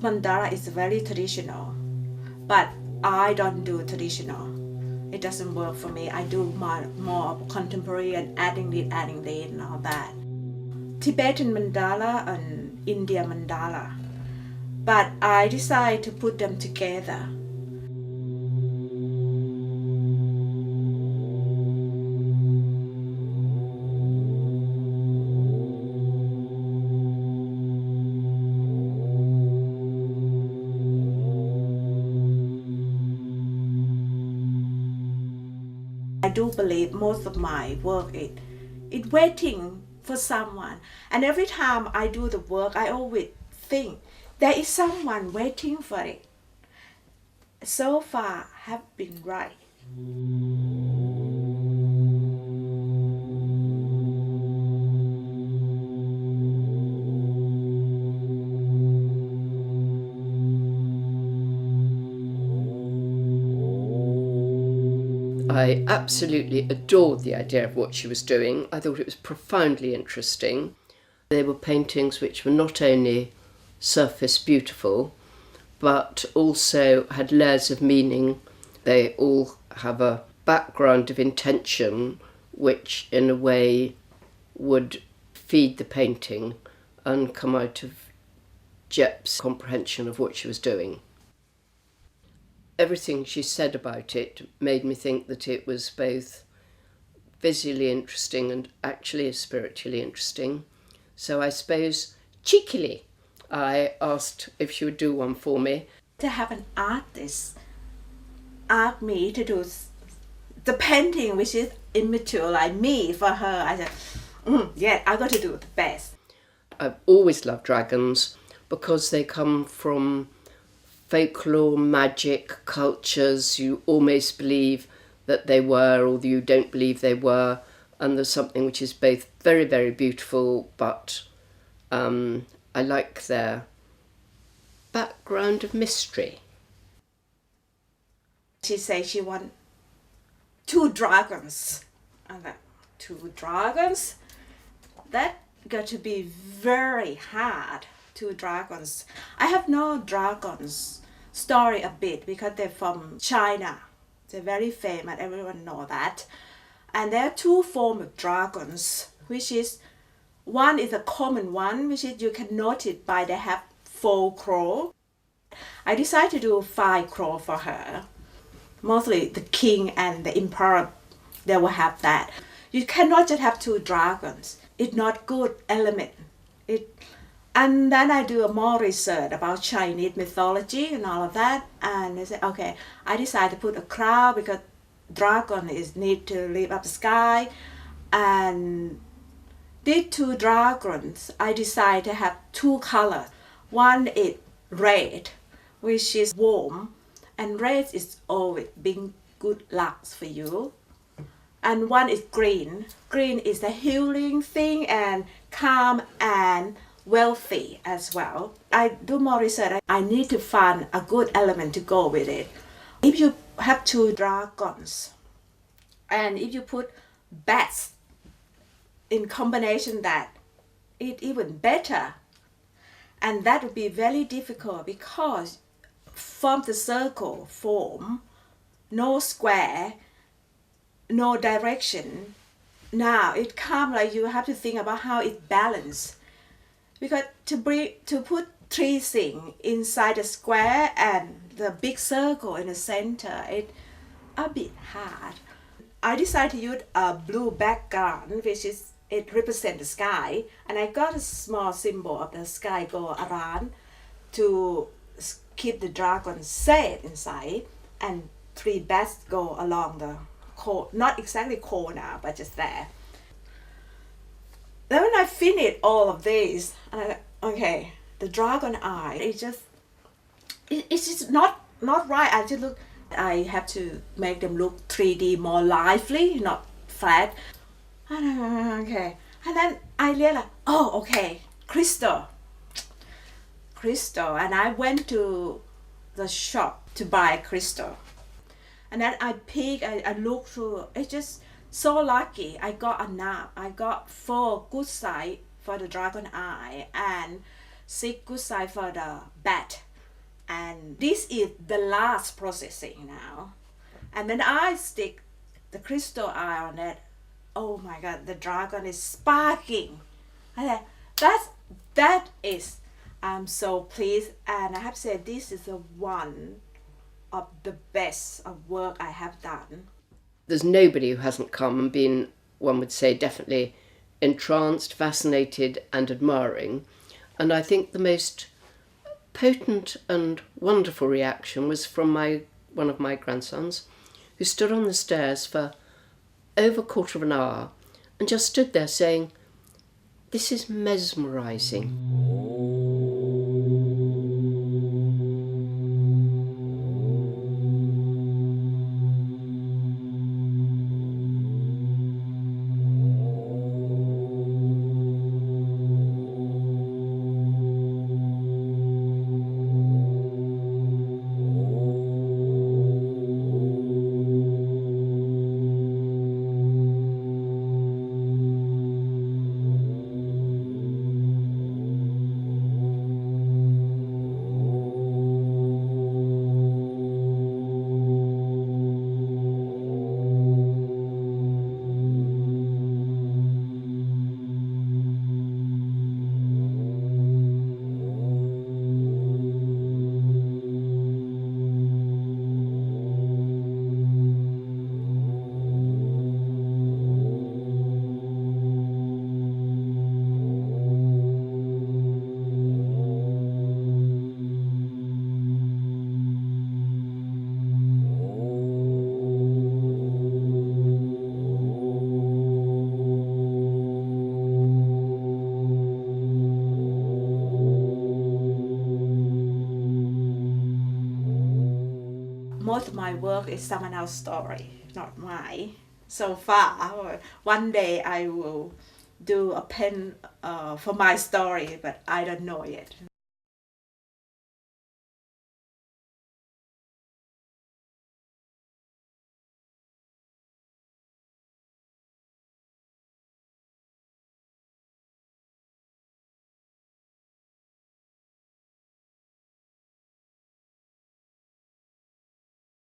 mandala is very traditional, but I don't do traditional. It doesn't work for me. I do more contemporary and adding this and all that. Tibetan mandala and India mandala. But I decided to put them together. I do believe most of my work is waiting for someone. And every time I do the work, I always think there is someone waiting for it. So far, have been right. I absolutely adored the idea of what she was doing. I thought it was profoundly interesting. They were paintings which were not only surface beautiful, but also had layers of meaning. They all have a background of intention which in a way would feed the painting and come out of Jep's comprehension of what she was doing. Everything she said about it made me think that it was both visually interesting and actually spiritually interesting. So I suppose, cheekily, I asked if she would do one for me. To have an artist ask me to do the painting, which is immature like me, for her, I said, yeah, I got to do the best. I've always loved dragons because they come from folklore, magic, cultures. You almost believe that they were, or you don't believe they were, and there's something which is both very, very beautiful, but I like their background of mystery. She said she want 2 dragons. I'm like, 2 dragons? That got to be very hard. 2 dragons. I have no dragons story a bit because they're from China. They're very famous, everyone know that. And there are 2 forms of dragons, which is, one is a common one, which is you can notice by they have 4 claws. I decided to do 5 claws for her. Mostly the king and the emperor, they will have that. You cannot just have 2 dragons. It's not good element. And then I do more research about Chinese mythology and all of that. And I said, okay, I decided to put a crown because dragon need to live up the sky. And these 2 dragons, I decided to have 2 colors. One is red, which is warm. And red is always being good luck for you. And one is green. Green is the healing thing and calm and wealthy as well. I do more research. I need to find a good element to go with it. If you have 2 dragons and if you put bats in combination, that it's even better. And that would be very difficult because from the circle form, no square, no direction. Now it comes like you have to think about how it's balanced. Because to put 3 things inside the square and the big circle in the center, it's a bit hard. I decided to use a blue background, which is, it represents the sky, and I got a small symbol of the sky go around to keep the dragon safe inside, and 3 bats go along the not exactly corner, but just there. Then when I finished all of this, okay, the dragon eye, it's just not right. I have to make them look 3D, more lively, not flat. Okay, and then I realized, oh, okay, crystal. And I went to the shop to buy crystal. And then I pick, I look through, it's just so lucky. I got enough. I got 4 good size for the dragon eye and 6 good size for the bat. And this is the last processing now. And then I stick the crystal eye on it. Oh my God, the dragon is sparking. And that is, I'm so pleased. And I have to say, this is the one of the best of work I have done. There's nobody who hasn't come and been, one would say, definitely entranced, fascinated and admiring. And I think the most potent and wonderful reaction was from one of my grandsons, who stood on the stairs for over a quarter of an hour and just stood there saying, "This is mesmerising." Most of my work is someone else's story, not mine. So far, one day I will do a pen for my story, but I don't know yet.